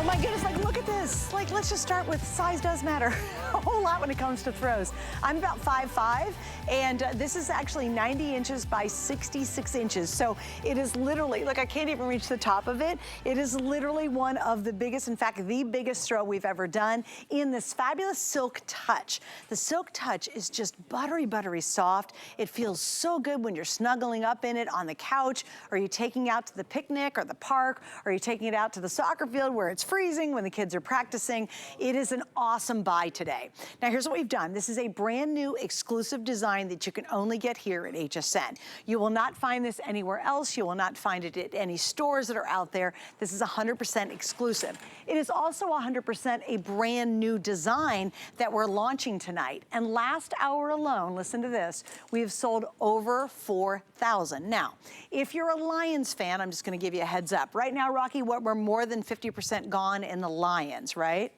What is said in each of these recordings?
Oh my goodness, like look at this. Like let's just start with size does matter a whole lot when it comes to throws. I'm about 5'5", and this is actually 90 inches by 66 inches. So it is literally, look, I can't even reach the top of it. It is literally one of the biggest, in fact, the biggest throw we've ever done in this fabulous silk touch. The silk touch is just buttery, buttery soft. It feels so good when you're snuggling up in it on the couch, or you're taking out to the picnic or the park, or you're taking it out to the soccer field where it's freezing when the kids are practicing. It is an awesome buy today. Now here's what we've done. This is a brand new exclusive design that you can only get here at HSN. You will not find this anywhere else. You will not find it at any stores that are out there. This is 100% exclusive. It is also 100% a brand new design that we're launching tonight. And last hour alone, listen to this, we have sold over 4,000. Now, if you're a Lions fan, I'm just gonna give you a heads up. Right now, Rocky, we're more than 50% gone in the Lions, right?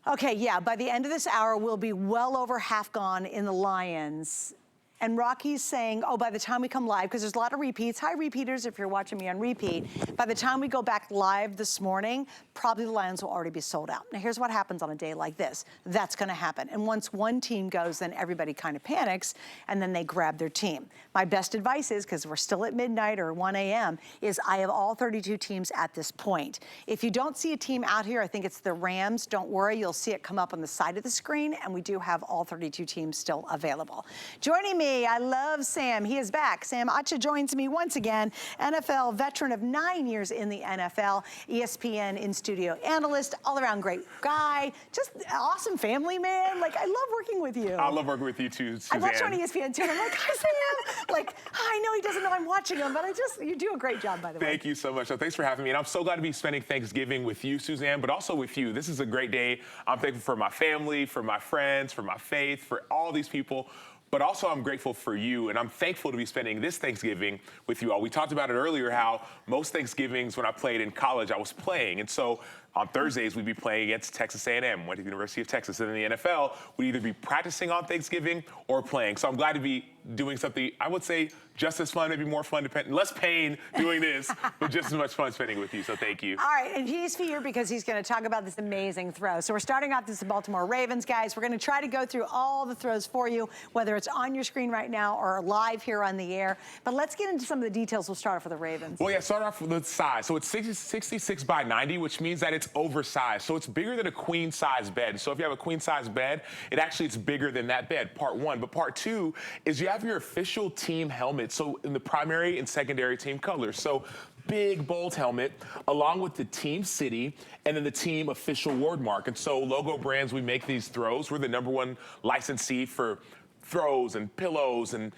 Okay, yeah, by the end of this hour, we'll be well over half gone in the Lions. And Rocky's saying, oh, by the time we come live, because there's a lot of repeats. Hi, repeaters, if you're watching me on repeat. By the time we go back live this morning, probably the Lions will already be sold out. Now, here's what happens on a day like this. That's gonna happen. And once one team goes, then everybody kind of panics, and then they grab their team. My best advice is, because we're still at midnight or 1 a.m., is I have all 32 teams at this point. If you don't see a team out here, I think it's the Rams, don't worry, you'll see it come up on the side of the screen, and we do have all 32 teams still available. Joining me, I love Sam. He is back. Sam Acha joins me once again, NFL veteran of 9 years in the NFL, ESPN in-studio analyst, all-around great guy, just awesome family man. Like, I love working with you. I love working with you too, Suzanne. I watch you on ESPN too, and I'm like, hi, Sam. Like, I know he doesn't know I'm watching him, but you do a great job, by the way. Thank you so much. So thanks for having me. And I'm so glad to be spending Thanksgiving with you, Suzanne, but also with you. This is a great day. I'm thankful for my family, for my friends, for my faith, for all these people. But also I'm grateful for you, and I'm thankful to be spending this Thanksgiving with you all. We talked about it earlier, how most Thanksgivings when I played in college, I was playing. And so on Thursdays, we'd be playing against Texas A&M, went to the University of Texas. And in the NFL, we'd either be practicing on Thanksgiving or playing. So I'm glad to be doing something, I would say, just as fun, maybe more fun, less pain doing this, but just as much fun spending with you, so thank you. All right, and he's here because he's gonna talk about this amazing throw. So we're starting off this Baltimore Ravens, guys. We're gonna try to go through all the throws for you, whether it's on your screen right now or live here on the air. But let's get into some of the details. We'll start off with the Ravens. Well, yeah, start off with the size. So it's 66 by 90, which means that it's oversized. So it's bigger than a queen size bed. So if you have a queen size bed, it's bigger than that bed, part one. But part two is you have your official team helmet. So in the primary and secondary team colors. So big, bold helmet, along with the team city and then the team official word mark. And so Logo Brands, we make these throws. We're the #1 licensee for throws and pillows and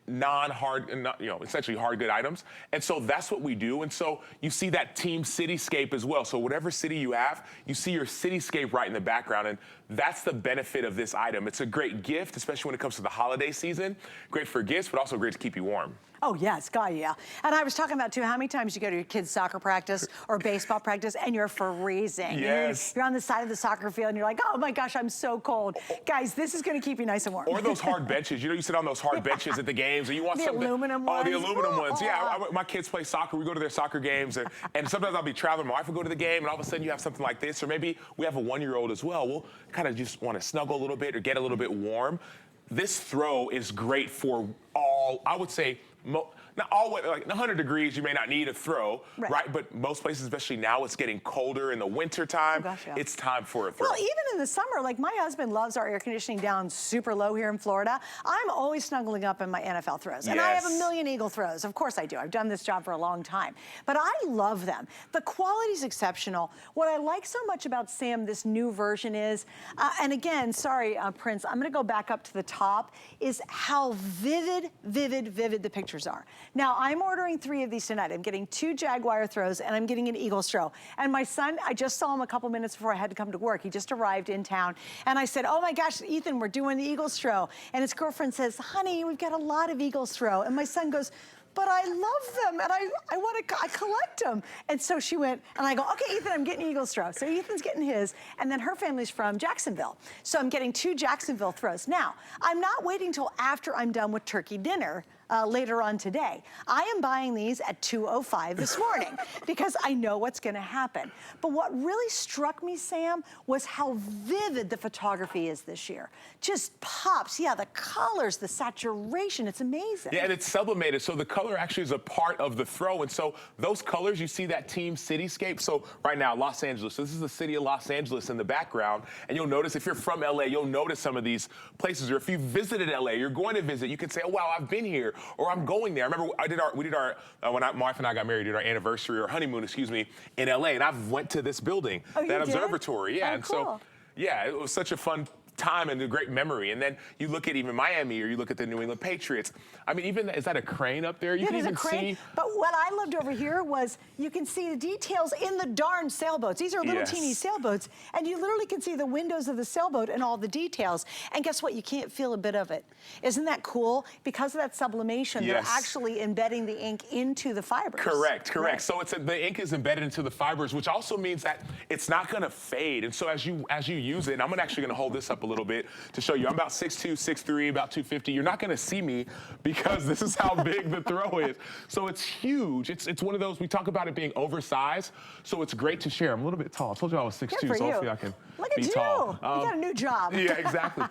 non-hard, essentially hard good items. And so that's what we do. And so you see that team cityscape as well. So whatever city you have, you see your cityscape right in the background. And that's the benefit of this item. It's a great gift, especially when it comes to the holiday season. Great for gifts, but also great to keep you warm. Oh, yes, God, yeah. And I was talking about, too, how many times you go to your kids' soccer practice or baseball practice and you're freezing. Yes. You're on the side of the soccer field and you're like, oh, my gosh, I'm so cold. Guys, this is going to keep you nice and warm. Or those hard benches. You sit on those hard benches at the games and you want something. The aluminum ones. Oh, the aluminum ones. Yeah, my kids play soccer. We go to their soccer games. And sometimes I'll be traveling. My wife will go to the game and all of a sudden you have something like this. Or maybe we have a 1-year-old as well. We'll kind of just want to snuggle a little bit or get a little bit warm. This throw is great for all, I would say, not all, like 100 degrees, you may not need a throw, right? But most places, especially now, it's getting colder in the winter time. Oh, gosh, yeah. It's time for a throw. Well, even in the summer, like my husband loves our air conditioning down super low here in Florida. I'm always snuggling up in my NFL throws. And I have a million Eagle throws. Of course I do. I've done this job for a long time. But I love them. The quality's exceptional. What I like so much about Sam, this new version is, and again, sorry, Prince, I'm gonna go back up to the top, is how vivid the pictures are. Now, I'm ordering 3 of these tonight. I'm getting 2 Jaguar throws and I'm getting an Eagles throw. And my son, I just saw him a couple minutes before I had to come to work. He just arrived in town. And I said, oh my gosh, Ethan, we're doing the Eagles throw. And his girlfriend says, honey, we've got a lot of Eagles throw. And my son goes, but I love them and I collect them. And so she went, and I go, okay, Ethan, I'm getting Eagles throw. So Ethan's getting his, and then her family's from Jacksonville. So I'm getting 2 Jacksonville throws. Now, I'm not waiting till after I'm done with turkey dinner. later on today. I am buying these at 2:05 this morning because I know what's gonna happen. But what really struck me, Sam, was how vivid the photography is this year. Just pops, yeah, the colors, the saturation, it's amazing. Yeah, and it's sublimated, so the color actually is a part of the throw, and so those colors, you see that team cityscape. So right now, Los Angeles, so this is the city of Los Angeles in the background, and you'll notice if you're from LA, you'll notice some of these places, or if you visited LA, you're going to visit, you can say, oh wow, I've been here, or I'm going there. I remember we did our when my wife and I got married, did our anniversary or honeymoon, excuse me, in LA, and I went to this building, that observatory, yeah, oh, and cool. so, yeah, it was such a fun time and a great memory. And then you look at even Miami, or you look at the New England Patriots. I mean, even, is that a crane up there? You can even see. But what I loved over here was you can see the details in the darn sailboats. These are little teeny sailboats, and you literally can see the windows of the sailboat and all the details. And guess what? You can't feel a bit of it. Isn't that cool? Because of that sublimation, they're actually embedding the ink into the fibers. Correct. Right. So the ink is embedded into the fibers, which also means that it's not going to fade. And so as you use it, and I'm actually going to hold this up a little bit to show you. I'm about 6'2", 6'3", about 250. You're not going to see me because this is how big the throw is. So it's huge. It's one of those, we talk about it being oversized, so it's great to share. I'm a little bit tall. I told you I was 6'2", so hopefully I can be tall. Look at you. You got a new job. Yeah, exactly.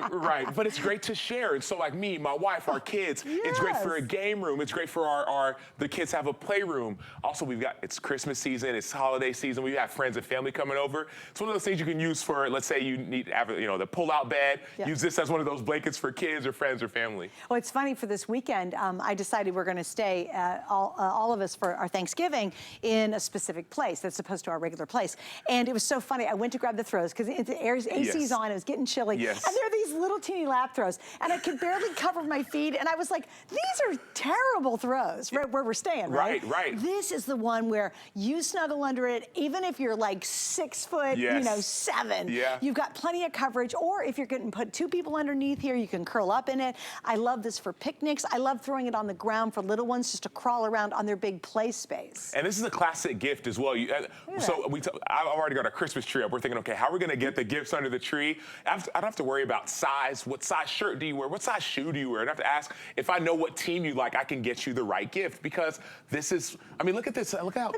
Right. But it's great to share. And so like me, my wife, our kids, it's great for a game room. It's great for the kids have a playroom. Also, it's Christmas season, it's holiday season. We have friends and family coming over. It's one of those things you can use for, let's say you need to have, the pull-out bed. Use this as one of those blankets for kids or friends or family. Well, it's funny, for this weekend, I decided we're going to stay, all of us, for our Thanksgiving in a specific place that's opposed to our regular place. And it was so funny. I went to grab the throws because the AC's on. It was getting chilly. And there are these little teeny lap throws, and I could barely cover my feet. And I was like, these are terrible throws, right where we're staying, right? Right. This is the one where you snuggle under it, even if you're like 6 foot, 7. You've got plenty of coverage. Or if you're going to put 2 people underneath here, you can curl up in it. I love this for picnics. I love throwing it on the ground for little ones just to crawl around on their big play space. And this is a classic gift as well. I've already got a Christmas tree up. We're thinking, okay, how are we going to get the gifts under the tree? I don't have to worry about size. What size shirt do you wear? What size shoe do you wear? I don't have to ask. If I know what team you like, I can get you the right gift, because this is, I mean, look at this. Look how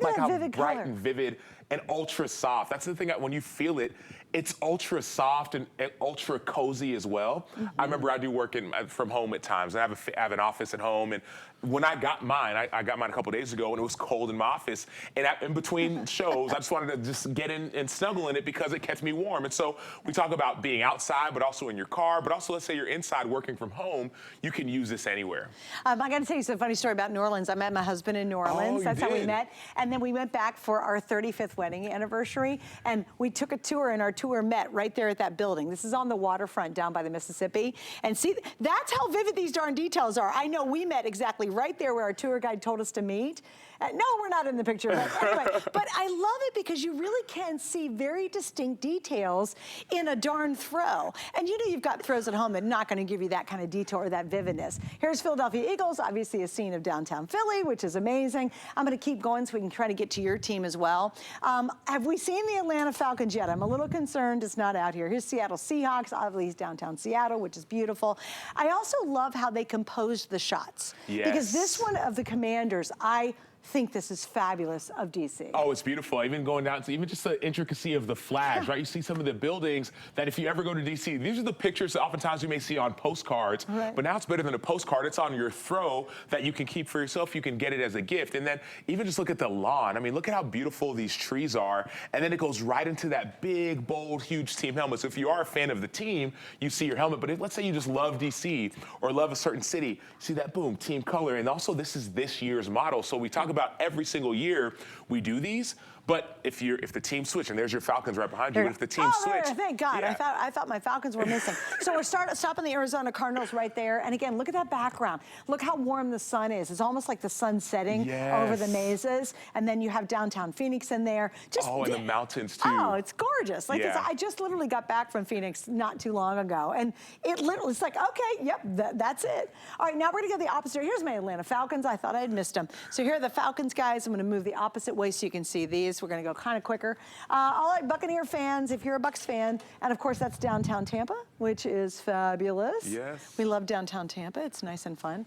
bright and vivid and ultra soft. That's the thing, when you feel it, it's ultra soft and ultra cozy as well. I remember I do work from home at times. I have an office at home, and when I got mine, I got mine a couple days ago, and it was cold in my office. And in between shows, I just wanted to just get in and snuggle in it because it kept me warm. And so we talk about being outside, but also in your car, but also let's say you're inside working from home, you can use this anywhere. I got to tell you some funny story about New Orleans. I met my husband in New Orleans. That's how we met. And then we went back for our 35th wedding anniversary, and we took a tour, and our tour met right there at that building. This is on the waterfront down by the Mississippi. And see, that's how vivid these darn details are. I know we met exactly right there where our tour guide told us to meet. No, we're not in the picture, but anyway. But I love it because you really can see very distinct details in a darn throw. And you've got throws at home that are not going to give you that kind of detail or that vividness. Here's Philadelphia Eagles, obviously a scene of downtown Philly, which is amazing. I'm going to keep going so we can try to get to your team as well. Have we seen the Atlanta Falcons yet? I'm a little concerned it's not out here. Here's Seattle Seahawks, obviously downtown Seattle, which is beautiful. I also love how they composed the shots. Because this one of the Commanders, I think this is fabulous of DC. Oh, it's beautiful. Even going down to even just the intricacy of the flags, right? You see some of the buildings that if you ever go to DC, these are the pictures that oftentimes you may see on postcards, but now it's better than a postcard. It's on your throw that you can keep for yourself. You can get it as a gift. And then even just look at the lawn. I mean, look at how beautiful these trees are. And then it goes right into that big, bold, huge team helmet. So if you are a fan of the team, you see your helmet. But let's say you just love DC or love a certain city, see that, boom, team color. And also this is this year's model. So we talk about every single year we do these, but if the team switch, and there's your Falcons right behind you, but if the team switch, thank God, I thought my Falcons were missing. So we're stopping the Arizona Cardinals right there, and again, look at that background. Look how warm the sun is. It's almost like the sun setting over the mazes, and then you have downtown Phoenix in there. And the mountains too. Oh, it's gorgeous. Like I just literally got back from Phoenix not too long ago, and it's like, okay, yep, that's it. All right, now we're gonna go the opposite. Here's my Atlanta Falcons. I thought I had missed them. So here are the Falcons guys. I'm gonna move the opposite way so you can see these. We're gonna go kind of quicker. All right, Buccaneer fans, if you're a Bucs fan, and of course that's downtown Tampa, which is fabulous. Yes. We love downtown Tampa. It's nice and fun.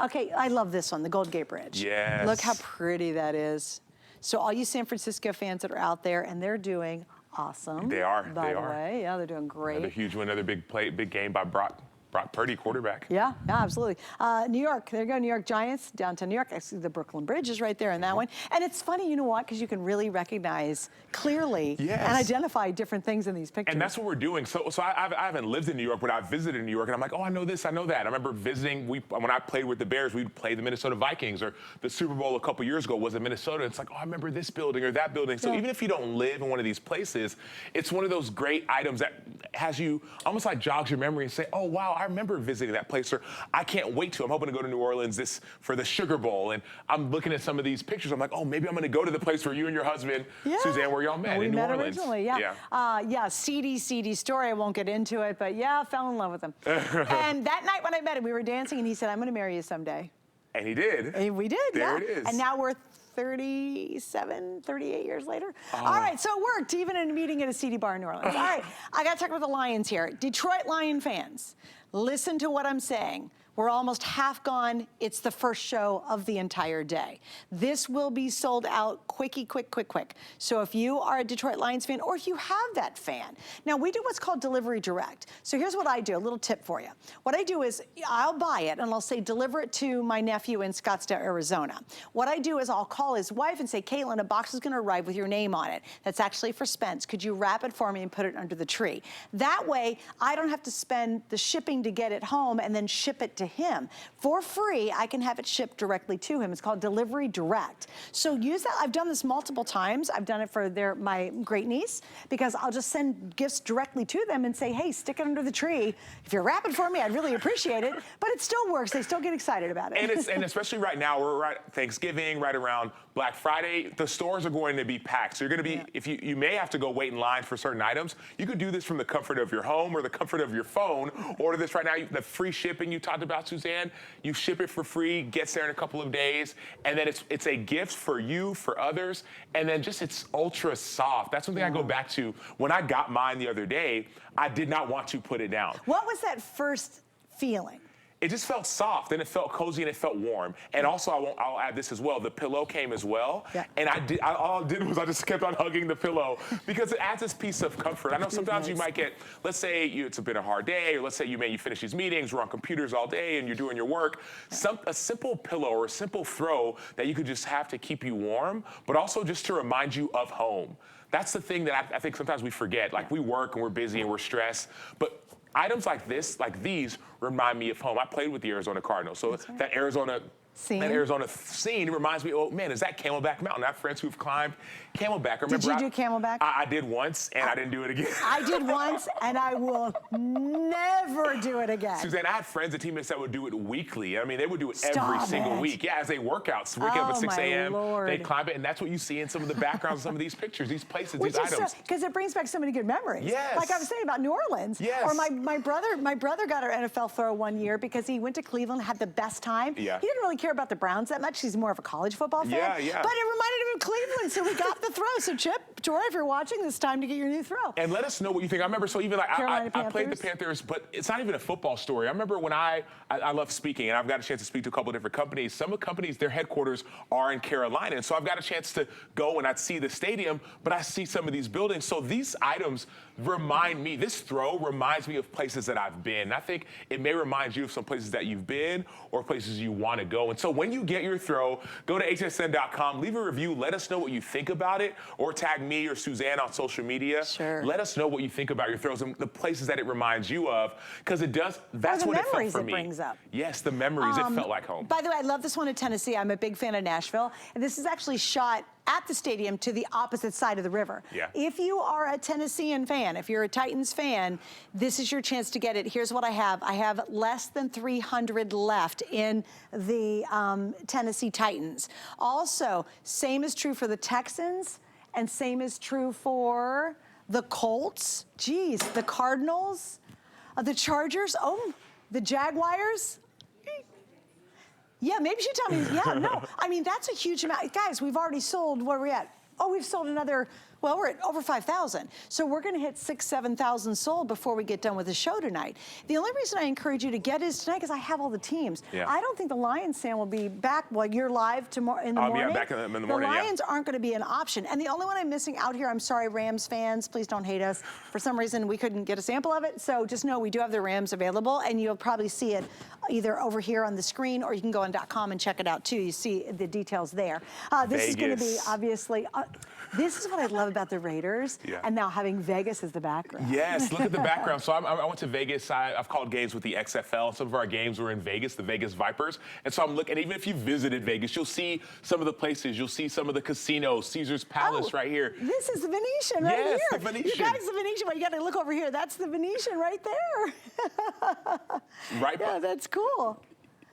Okay, I love this one, the Golden Gate Bridge. Yes. Look how pretty that is. So all you San Francisco fans that are out there, and they're doing awesome. They are. By the way, yeah, they're doing great. Another huge win, another big game by Brock Purdy, quarterback. Yeah, absolutely. New York, there you go, New York Giants, downtown New York. I see the Brooklyn Bridge is right there in that one. And it's funny, you know what, because you can really recognize clearly and identify different things in these pictures. And that's what we're doing. So I haven't lived in New York, but I've visited New York, and I'm like, oh, I know this, I know that. I remember visiting, when I played with the Bears, we'd play the Minnesota Vikings, or the Super Bowl a couple years ago was in Minnesota. It's like, oh, I remember this building or that building. So even if you don't live in one of these places, it's one of those great items that has you, almost like jogs your memory and say, oh, wow, I remember visiting that place, or I can't wait to. I'm hoping to go to New Orleans for the Sugar Bowl, and I'm looking at some of these pictures. I'm like, oh, maybe I'm going to go to the place where you and your husband, Suzanne, where y'all met in New Orleans. Originally, seedy story. I won't get into it, but yeah, I fell in love with him. And that night when I met him, we were dancing, and he said, I'm going to marry you someday. And he did. And we did, There it is. And now we're 37, 38 years later. All right, so it worked, even in a meeting at a seedy bar in New Orleans. All right, I got to talk about the Lions here. Detroit Lion fans, listen to what I'm saying. We're almost half gone. It's the first show of the entire day. This will be sold out quick. So if you are a Detroit Lions fan, or if you have that fan. Now, we do what's called delivery direct. So here's what I do, a little tip for you. What I do is I'll buy it, and I'll say, deliver it to my nephew in Scottsdale, Arizona. What I do is I'll call his wife and say, Caitlin, a box is gonna arrive with your name on it. That's actually for Spence. Could you wrap it for me and put it under the tree? That way, I don't have to spend the shipping to get it home and then ship it to him. For free, I can have it shipped directly to him. It's called Delivery Direct. So use that. I've done this multiple times. I've done it for my great niece, because I'll just send gifts directly to them and say, hey, stick it under the tree. If you're wrapping for me, I'd really appreciate it. But it still works. They still get excited about it. And especially right now, we're right Thanksgiving, right around Black Friday, the stores are going to be packed. So you're going to be, if you may have to go wait in line for certain items, you could do this from the comfort of your home or the comfort of your phone. Order this right now. The free shipping you talked about, Suzanne, you ship it for free, gets there in a couple of days, and then it's a gift for you, for others, and then just it's ultra soft. That's something I go back to. When I got mine the other day, I did not want to put it down. What was that first feeling? It just felt soft, and it felt cozy, and it felt warm. And also, I'll add this as well. The pillow came as well. Yeah. And all I did was I just kept on hugging the pillow, because it adds this piece of comfort. I know sometimes you might get, let's say it's been a hard day, or let's say you finish these meetings, we're on computers all day, and you're doing your work. A simple pillow or a simple throw that you could just have to keep you warm, but also just to remind you of home. That's the thing that I think sometimes we forget. Like, we work and we're busy and we're stressed, but items like these remind me of home. I played with the Arizona Cardinals, so that Arizona scene reminds me, oh man, is that Camelback Mountain? I have friends who've climbed Camelback. Did you do Camelback? I did once, and I didn't do it again. I did once, and I will never do it again. Suzanne, I had friends and teammates that would do it weekly. I mean, they would do it every single week. Yeah, as they work out. So waking up at 6 a.m., they climb it, and that's what you see in some of the backgrounds of some of these pictures, these places, these items. Because it brings back so many good memories. Yes. Like I was saying about New Orleans. Yes. Or my brother got an NFL throw one year because he went to Cleveland, had the best time. Yeah. He didn't really care about the Browns that much. He's more of a college football fan. Yeah. But it reminded him of Cleveland, so we got the throw. So Chip, Joy, if you're watching, it's time to get your new throw. And let us know what you think. I remember, so even like I played the Panthers, but it's not even a football story. I remember when I love speaking, and I've got a chance to speak to a couple of different companies. Some of the companies, their headquarters are in Carolina, and so I've got a chance to go and I'd see the stadium, but I see some of these buildings. So these items remind me, this throw reminds me of places that I've been. I think it may remind you of some places that you've been or places you want to go. And so when you get your throw, go to hsn.com, leave a review, let us know what you think about it, or tag me or Suzanne on social media. Sure. Let us know what you think about your throws and the places that it reminds you of, because it does, that's what it felt for me. The memories it brings up. Yes, the memories, it felt like home. By the way, I love this one in Tennessee. I'm a big fan of Nashville. And this is actually shot at the stadium to the opposite side of the river. Yeah. If you are a Tennessean fan, if you're a Titans fan, this is your chance to get it. Here's what I have. I have less than 300 left in the Tennessee Titans. Also, same is true for the Texans, and same is true for the Colts. Geez, the Cardinals, the Chargers, the Jaguars. Yeah, maybe you should tell me. Yeah, no. I mean, that's a huge amount. Guys, we've already sold, where are we at? Oh, we've sold another, well, we're at over 5,000. So we're gonna hit 6,000, 7,000 sold before we get done with the show tonight. The only reason I encourage you to get is tonight because I have all the teams. Yeah. I don't think the Lions stand will be back while you're live tomorrow in the morning. I'll be back in the morning, The Lions aren't gonna be an option. And the only one I'm missing out here, I'm sorry, Rams fans, please don't hate us. For some reason, we couldn't get a sample of it. So just know we do have the Rams available and you'll probably see it either over here on the screen or you can go on .com and check it out too. You see the details there. This is gonna be obviously, this is what I love about the Raiders, and now having Vegas as the background. Yes, look at the background. So I went to Vegas. I've called games with the XFL. Some of our games were in Vegas, the Vegas Vipers. And so I'm looking, even if you visited Vegas, you'll see some of the places. You'll see some of the casinos, Caesar's Palace right here. This is the Venetian right here. Yes, the Venetian. You guys, the Venetian, but you got to look over here. That's the Venetian right there. Right. Yeah, that's cool.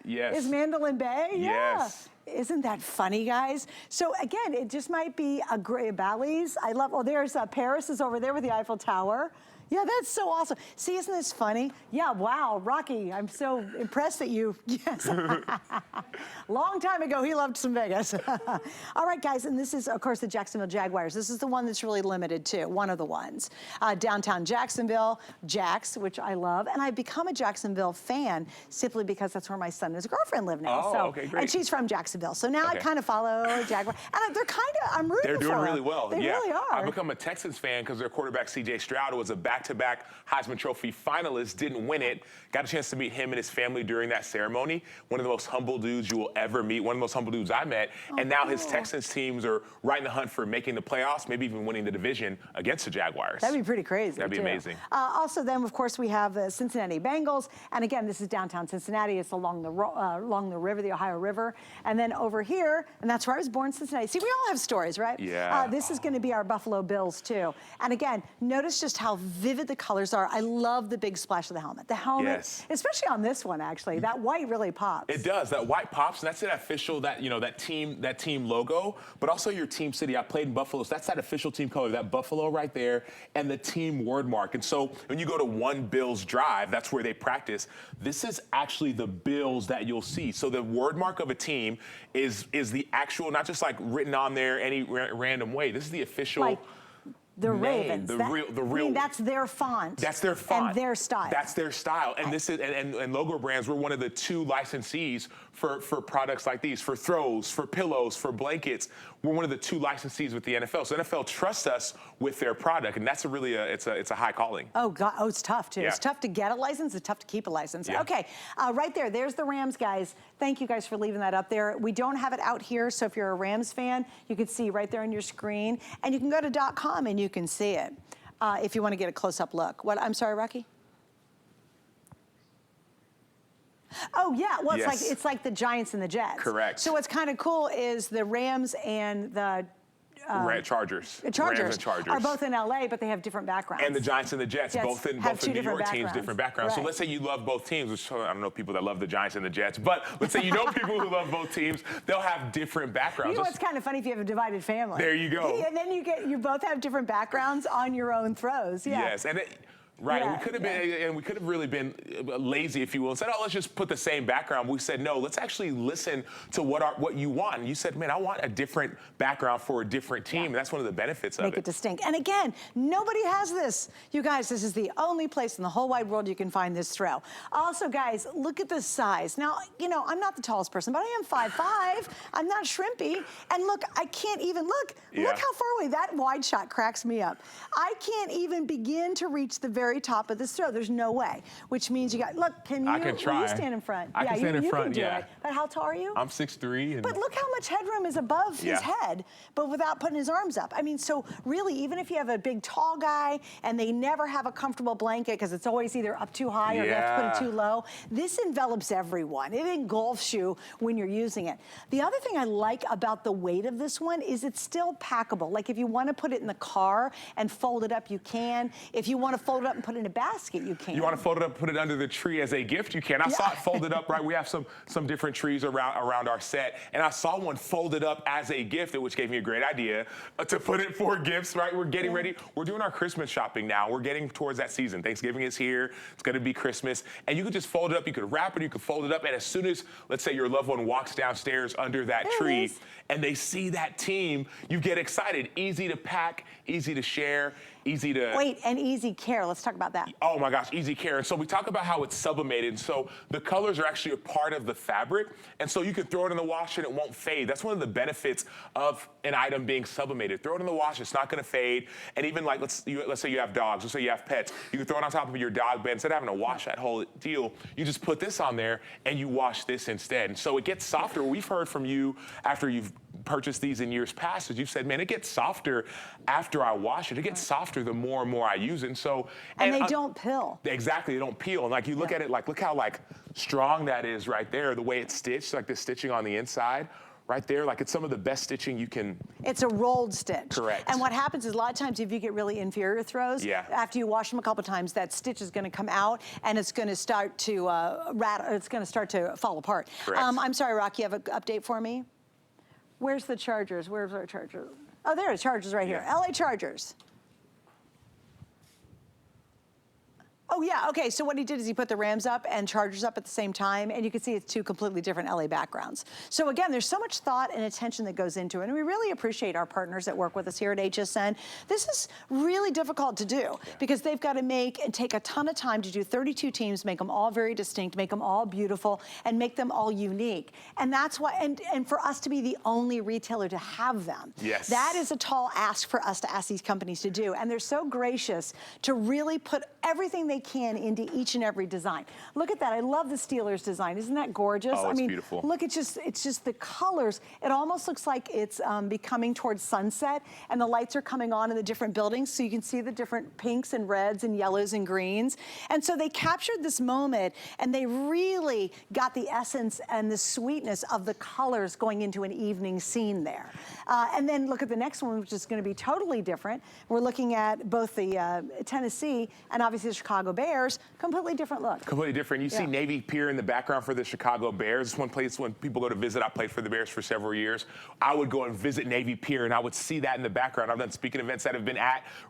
Yes. Is Mandalay Bay? Yeah. Yes. Isn't that funny, guys? So again, it just might be a great Bally's. I love, oh, there's Paris is over there with the Eiffel Tower. Yeah, that's so awesome. See, isn't this funny? Yeah, wow, Rocky, I'm so impressed that you, yes. Long time ago, he loved some Vegas. All right, guys, and this is, of course, the Jacksonville Jaguars. This is the one that's really limited, too, one of the ones. Downtown Jacksonville, Jax, which I love, and I've become a Jacksonville fan simply because that's where my son and his girlfriend live now. Oh, so, okay, great. And she's from Jacksonville, so now I kind of follow Jaguar. And they're kind of, I'm rooting for them. They're doing really well. They really are. I've become a Texans fan because their quarterback, C.J. Stroud, was a back-to-back Heisman Trophy finalist, didn't win it. Got a chance to meet him and his family during that ceremony. One of the most humble dudes you will ever meet, one of the most humble dudes I met. And now his Texans teams are right in the hunt for making the playoffs, maybe even winning the division against the Jaguars. That'd be pretty crazy. That'd be amazing. Also then, of course, we have the Cincinnati Bengals. And again, this is downtown Cincinnati. It's along the river, the Ohio River. And then over here, and that's where I was born, Cincinnati. See, we all have stories, right? Yeah. This is going to be our Buffalo Bills, too. And again, notice just how vivid the colors are. I love the big splash of the helmet. The helmet, especially on this one, actually, that white really pops. It does. That white pops, and that's that official, that team logo, but also your team city. I played in Buffalo, so that's that official team color, that buffalo right there, and the team word mark. And so when you go to One Bills Drive, that's where they practice. This is actually the Bills that you'll see. So the word mark of a team is the actual, not just like written on there any random way. This is the official. Like the name, Ravens. the real. I mean, that's their font. That's their font. And their style. That's their style. And this is and Logo Brands, we're one of the 2 licensees for products like these, for throws, for pillows, for blankets. We're one of the 2 licensees with the NFL. So NFL trusts us with their product, and that's a really it's a high calling. Oh God, oh, it's tough too. Yeah. It's tough to get a license. It's tough to keep a license. Yeah. Okay, right there. There's the Rams, guys. Thank you guys for leaving that up there. We don't have it out here, so if you're a Rams fan, you can see right there on your screen, and you can go to .com and you can see it if you want to get a close-up look. What? I'm sorry, Rocky. Oh yeah, well it's like the Giants and the Jets. Correct. So what's kind of cool is the Rams and the Chargers. Rams and Chargers are both in LA, but they have different backgrounds. And the Giants and the Jets both in New York teams, different backgrounds. Right. So let's say you love both teams, which I don't know people that love the Giants and the Jets, but let's say you know people who love both teams, they'll have different backgrounds. You know what's kind of funny if you have a divided family. There you go. And then you both have different backgrounds on your own throws. Yeah. Yes, and we could have been, and we could have really been lazy, if you will, and said, "Oh, let's just put the same background." We said, "No, let's actually listen to what you want." And you said, "Man, I want a different background for a different team," and that's one of the benefits of it. Make it distinct. And again, nobody has this. You guys, this is the only place in the whole wide world you can find this throw. Also, guys, look at the size. Now, you know, I'm not the tallest person, but I am 5'5". I'm not shrimpy. And look, I can't even look how far away that wide shot cracks me up. I can't even begin to reach the very top of this throw. There's no way. Which means you got, look, I can try. Will you stand in front? I can stand in front, can do it. But how tall are you? I'm 6'3". But look how much headroom is above his head, but without putting his arms up. I mean, so really, even if you have a big, tall guy and they never have a comfortable blanket because it's always either up too high or you have to put it too low, this envelops everyone. It engulfs you when you're using it. The other thing I like about the weight of this one is it's still packable. Like if you want to put it in the car and fold it up, you can. If you want to fold it up and put it in a basket, you can. You want to fold it up, put it under the tree as a gift, you can. I saw it folded up, right? We have some different trees around our set, and I saw one folded up as a gift, which gave me a great idea to put it for gifts, right? We're getting ready. We're doing our Christmas shopping now. We're getting towards that season. Thanksgiving is here. It's going to be Christmas, and you could just fold it up. You could wrap it. You could fold it up, and as soon as, let's say, your loved one walks downstairs under that tree, and they see that team, you get excited. Easy to pack, easy to share, easy to... Wait, and easy care. Let's talk about that. Oh my gosh, easy care. And so we talk about how it's sublimated. And so the colors are actually a part of the fabric. And so you can throw it in the wash and it won't fade. That's one of the benefits of an item being sublimated. Throw it in the wash, it's not gonna fade. And even like, let's say you have dogs, let's say you have pets. You can throw it on top of your dog bed. Instead of having to wash that whole deal, you just put this on there and you wash this instead. And so it gets softer. We've heard from you after you've purchased these in years past, as you've said, man, it gets softer after I wash it. It gets softer the more and more I use it. And so, and they don't peel. Exactly, they don't peel. And like you look at it, like look how like strong that is right there. The way it's stitched, like the stitching on the inside. Right there, like it's some of the best stitching you can. It's a rolled stitch. Correct. And what happens is a lot of times if you get really inferior throws, after you wash them a couple times, that stitch is gonna come out and it's gonna start to it's gonna start to fall apart. Correct. I'm sorry, Rock, you have an update for me? Where's the Chargers? Where's our Chargers? Oh, there, the Chargers right here. LA Chargers. Oh yeah, okay, so what he did is he put the Rams up and Chargers up at the same time, and you can see it's two completely different LA backgrounds. So again, there's so much thought and attention that goes into it, and we really appreciate our partners that work with us here at HSN. This is really difficult to do because they've got to make and take a ton of time to do 32 teams, make them all very distinct, make them all beautiful, and make them all unique. And that's why, and for us to be the only retailer to have them, that is a tall ask for us to ask these companies to do, and they're so gracious to really put everything they can into each and every design. Look at that, I love the Steelers design. Isn't that gorgeous? Oh, it's I mean, beautiful. Look, it's just the colors. It almost looks like it's becoming towards sunset and the lights are coming on in the different buildings so you can see the different pinks and reds and yellows and greens. And so they captured this moment and they really got the essence and the sweetness of the colors going into an evening scene there. And then look at the next one, which is gonna be totally different. We're looking at both the Tennessee and obviously the Chicago Bears, completely different look. Completely different. You see Navy Pier in the background for the Chicago Bears. It's one place when people go to visit. I played for the Bears for several years. I would go and visit Navy Pier and I would see that in the background. I've done speaking events that have been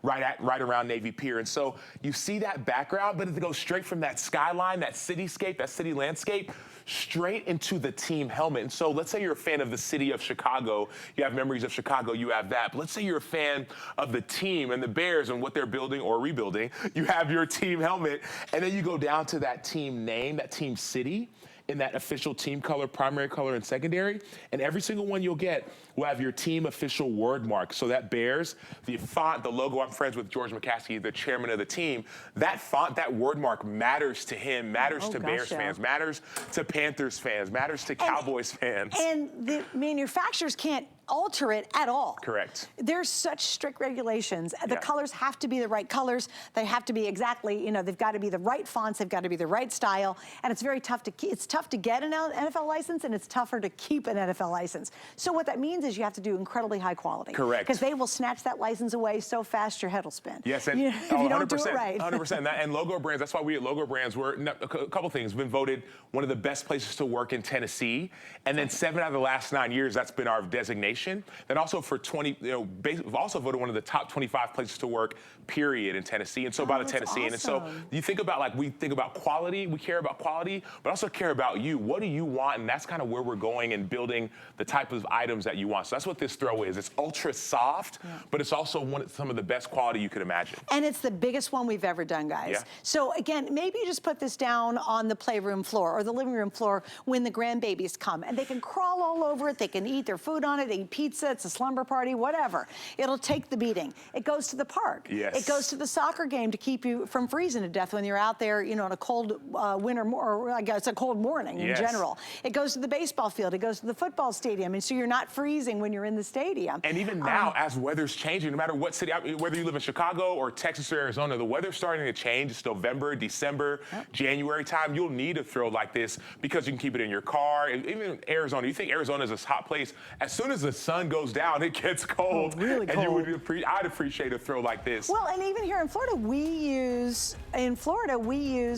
right around Navy Pier. And so you see that background, but it goes straight from that skyline, that cityscape, that city landscape, straight into the team helmet. And so let's say you're a fan of the city of Chicago. You have memories of Chicago, you have that. But let's say you're a fan of the team and the Bears and what they're building or rebuilding. You have your team helmet, and then you go down to that team name, that team city, in that official team color, primary color, and secondary. And every single one you'll get will have your team official word mark. So that Bears, the font, the logo, I'm friends with George McCaskey, the chairman of the team, that font, that word mark matters to him, matters to Bears fans, matters to Panthers fans, matters to Cowboys fans. And the manufacturers can't alter it at all. Correct. There's such strict regulations. The colors have to be the right colors. They have to be exactly, you know, they've got to be the right fonts. They've got to be the right style. And it's very tough to, it's tough to get an NFL license and it's tougher to keep an NFL license. So what that means is you have to do incredibly high quality. Correct. Because they will snatch that license away so fast your head will spin. Yes, and if you don't do it right. 100%. And Logo Brands, that's why we at Logo Brands, we're a couple things. We've been voted one of the best places to work in Tennessee. And then 7 out of the last 9 years, that's been our designation. Then also for 20, we've also voted one of the top 25 places to work, period, in Tennessee. And so about a Tennessean. And so you think about, like, we think about quality, we care about quality, but also care about you. What do you want? And that's kind of where we're going and building the type of items that you want. So that's what this throw is. It's ultra soft, but it's also some of the best quality you could imagine. And it's the biggest one we've ever done, guys. Yeah. So again, maybe you just put this down on the playroom floor or the living room floor when the grandbabies come and they can crawl all over it. They can eat their food on it. They eat pizza. It's a slumber party, whatever. It'll take the beating. It goes to the park. Yes. It goes to the soccer game to keep you from freezing to death when you're out there, you know, on a cold winter, or I guess a cold morning in general. It goes to the baseball field. It goes to the football stadium. And so you're not freezing when you're in the stadium. And even now, as weather's changing, no matter what city, whether you live in Chicago or Texas or Arizona, the weather's starting to change. It's November, December, January time. You'll need a throw like this because you can keep it in your car. Even Arizona, you think Arizona is a hot place. As soon as the sun goes down, it gets cold. Oh, really and cold. I'd appreciate a throw like this. Well, and even here in Florida, we use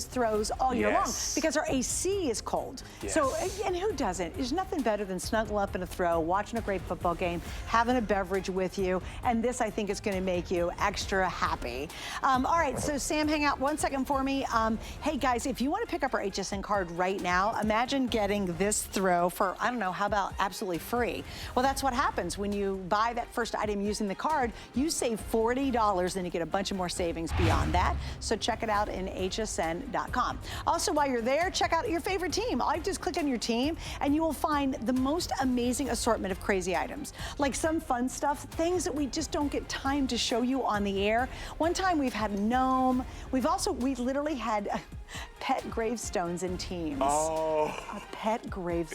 throws all year long because our AC is cold. Yes. So, and who doesn't? There's nothing better than snuggle up in a throw, watching a great football game, having a beverage with you, and this, I think, is going to make you extra happy. All right, so Sam, hang out 1 second for me. Hey, guys, if you want to pick up our HSN card right now, imagine getting this throw for, I don't know, how about absolutely free? Well, that's what happens when you buy that first item using the card. You save $40, and you get a bunch of more savings beyond that. So check it out in hsn.com. Also, while you're there, check out your favorite team. All you do is click on your team, and you will find the most amazing assortment of crazy items. Like some fun stuff, things that we just don't get time to show you on the air. One time we've had a gnome. We literally had pet gravestones in teams. Oh. A pet gravestone.